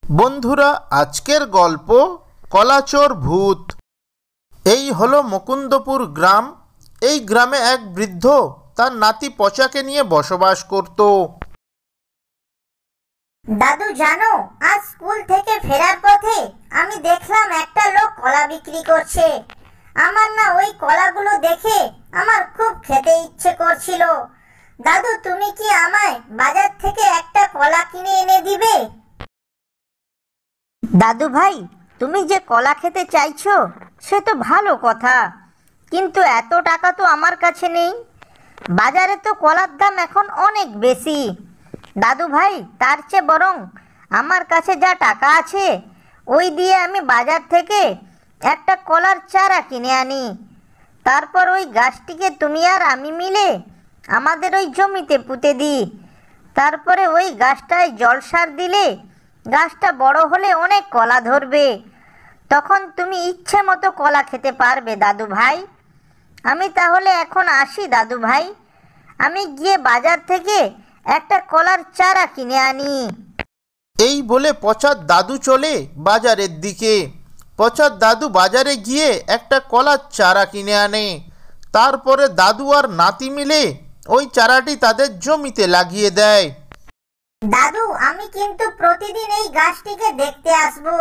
বন্ধুরা, আজকের গল্প কলাচোর ভূত। এই হলো মুকুন্দপুর গ্রাম। এই গ্রামে এক বৃদ্ধ তার নাতি পচাকে নিয়ে বসবাস করত। দাদু জানো, আজ স্কুল থেকে ফেরার পথে আমি দেখলাম একটা লোক কলা বিক্রি করছে। আমার না ওই কলাগুলো দেখে আমার খুব খেতে ইচ্ছে করছিল। দাদু, তুমি কি আমায় বাজার থেকে একটা কলা কিনে এনে দিবে? দাদু ভাই, তুমি যে কলা খেতে চাইছো সে তো ভালো কথা, কিন্তু এত টাকা তো আমার কাছে নেই। বাজারে তো কলার দাম এখন অনেক বেশি। দাদু ভাই, তার চেয়ে বরং আমার কাছে যা টাকা আছে ওই দিয়ে আমি বাজার থেকে একটা কলার চারা কিনে আনি। তারপর ওই গাছটিকে তুমি আর আমি মিলে আমাদের ওই জমিতে পুঁতে দিই। তারপরে ওই গাছটায় জল সার দিলে গাছটা বড় হলে অনেক কলা ধরবে। তখন তুমি ইচ্ছে মতো কলা খেতে পারবে দাদু ভাই। আমি তাহলে এখন আসি দাদু ভাই, আমি গিয়ে বাজার থেকে একটা কলার চারা কিনে আনি। এই বলে পচার দাদু চলে বাজারের দিকে। পচার দাদু বাজারে গিয়ে একটা কলার চারা কিনে আনে। তারপরে দাদু আর নাতি মিলে ওই চারাটি তাদের জমিতে লাগিয়ে দেয়। দাদু, আমি কিন্তু প্রতিদিন এই গাছটিকে দেখতে আসবো,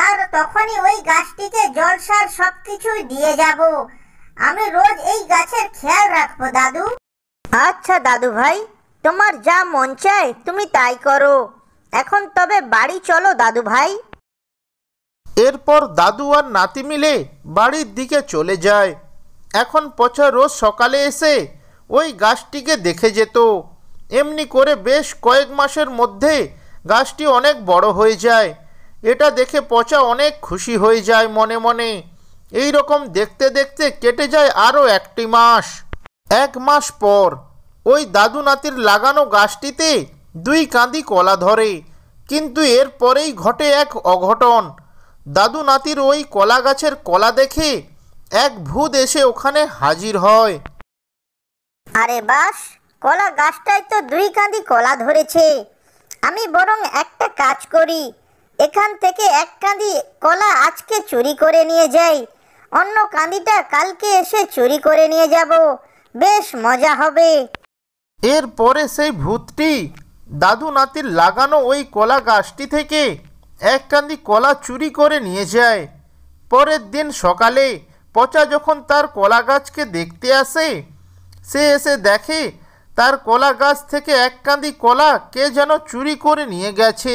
আর তখনই ওই গাছটিকে জল সার সবকিছুই দিয়ে যাব। আমি রোজ এই গাছের খেয়াল রাখবো দাদু। আচ্ছা দাদু ভাই, তোমার যা মন চায় তুমি তাই করো। এখন তবে বাড়ি চলো দাদু ভাই। এরপর দাদু আর নাতি মিলে বাড়ির দিকে চলে যায়। এখন পচা রোজ সকালে এসে ওই গাছটিকে দেখে যেত। এমনি করে বেশ কয়েক মাসের মধ্যে গাছটি অনেক বড় হয়ে যায়। এটা দেখে পচা অনেক খুশি হয়ে যায় মনে মনে। এই রকম দেখতে দেখতে কেটে যায় আরও একটি মাস। এক মাস পর ওই দাদু নাতির লাগানো গাছটিতে দুই কাঁদি কলা ধরে। কিন্তু এর পরেই ঘটে এক অঘটন। দাদু নাতির ওই কলা গাছের কলা দেখে এক ভূত এসে ওখানে হাজির হয়। আরে বাস, কলা গাছটায় তো দুই কাঁদি কলা ধরেছে। আমি বরং একটা কাজ করি, এখান থেকে এক কাঁদি কলা আজকে চুরি করে নিয়ে যাই, অন্য কাঁদিটা কালকে এসে চুরি করে নিয়ে যাব, বেশ মজা হবে। এরপরে সেই ভূতটি দাদু নাতির লাগানো ওই কলা গাছটি থেকে এক কাঁদি কলা চুরি করে নিয়ে যায়। পরের দিন সকালে পচা যখন তার কলা গাছকে দেখতে আসে, সে এসে দেখে তার কলা গাছ থেকে এক কাঁদি কলা কে যেন চুরি করে নিয়ে গেছে।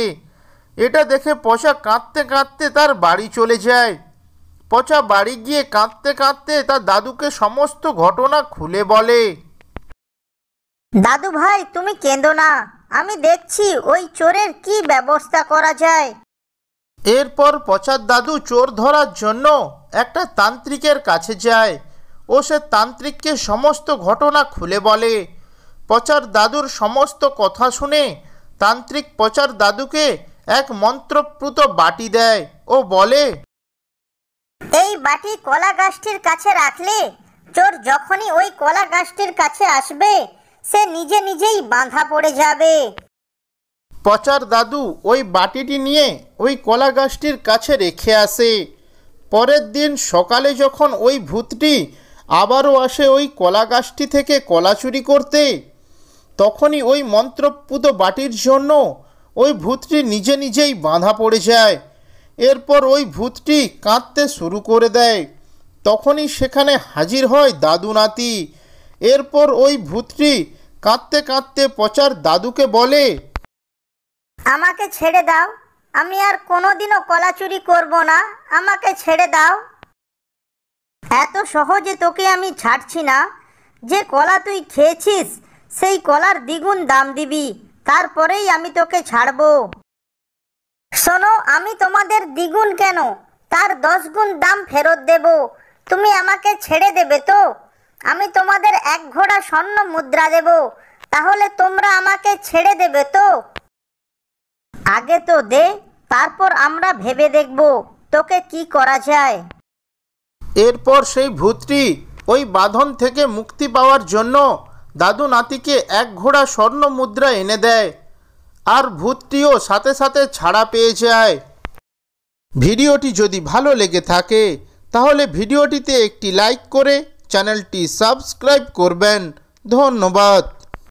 এটা দেখে পচা কাঁদতে কাঁদতে তার বাড়ি চলে যায়। পচা বাড়ি গিয়ে কাঁদতে কাঁদতে তার দাদুকে সমস্ত ঘটনা খুলে বলে। দাদু ভাই, তুমি কেঁদো না, আমি দেখছি ওই চোরের কি ব্যবস্থা করা যায়। এরপর পচার দাদু চোর ধরার জন্য একটা তান্ত্রিকের কাছে যায় ও সে তান্ত্রিককে সমস্ত ঘটনা খুলে বলে। পচার দাদুর সমস্ত কথা শুনে তান্ত্রিক পচার দাদুকে এক মন্ত্রপ্রুত বাটি দেয় ও বলে, এই বাটি কলা গাছটির কাছে রাখলে চোর যখনই ওই কলা গাছটির কাছে আসবে সে নিজে নিজেই বাঁধা পড়ে যাবে। পচার দাদু ওই বাটিটি নিয়ে ওই কলা গাছটির কাছে রেখে আসে। পরের দিন সকালে যখন ওই ভূতটি আবারও আসে ওই কলা গাছটি থেকে কলা চুরি করতে, তখনই ওই মন্ত্রপুত বাটির জন্য ওই ভূতটি নিজে নিজেই বাঁধা পড়ে যায়। এরপর ওই ভূতটি কাঁদতে শুরু করে দেয়। তখনই সেখানে হাজির হয় দাদু নাতি। এরপর ওই ভূতটি কাঁদতে কাঁদতে পচার দাদুকে বলে, আমাকে ছেড়ে দাও, আমি আর কোনোদিনও কলা চুরি করব না, আমাকে ছেড়ে দাও। এত সহজে তোকে আমি ছাড়ছি না। যে কলা তুই খেয়েছিস সেই কলার দ্বিগুণ দাম দিবি, তারপরেই আমি তোকে ছাড়বো। শোনো, আমি তোমাদের দ্বিগুণ কেন, তার 10 গুণ দাম ফেরত দেব। তুমি আমাকে ছেড়ে দেবে তো? আমি তোমাদের 1 ঘোড়া স্বর্ণ মুদ্রা দেব, তাহলে তোমরা আমাকে ছেড়ে দেবে তো? আগে তো দে, তারপর আমরা ভেবে দেখব তোকে কি করা যায়। এরপর সেই ভূতটি ওই বাঁধন থেকে মুক্তি পাওয়ার জন্য দাদু নাতিকে 1 ঘোড়া স্বর্ণ মুদ্রা এনে দেয়। আর ভূতটিও সাথে সাথে ছাড়া পেয়ে যায়। ভিডিওটি যদি ভালো লেগে থাকে তাহলে ভিডিওটিতে একটি লাইক করে চ্যানেলটি সাবস্ক্রাইব করবেন। ধন্যবাদ।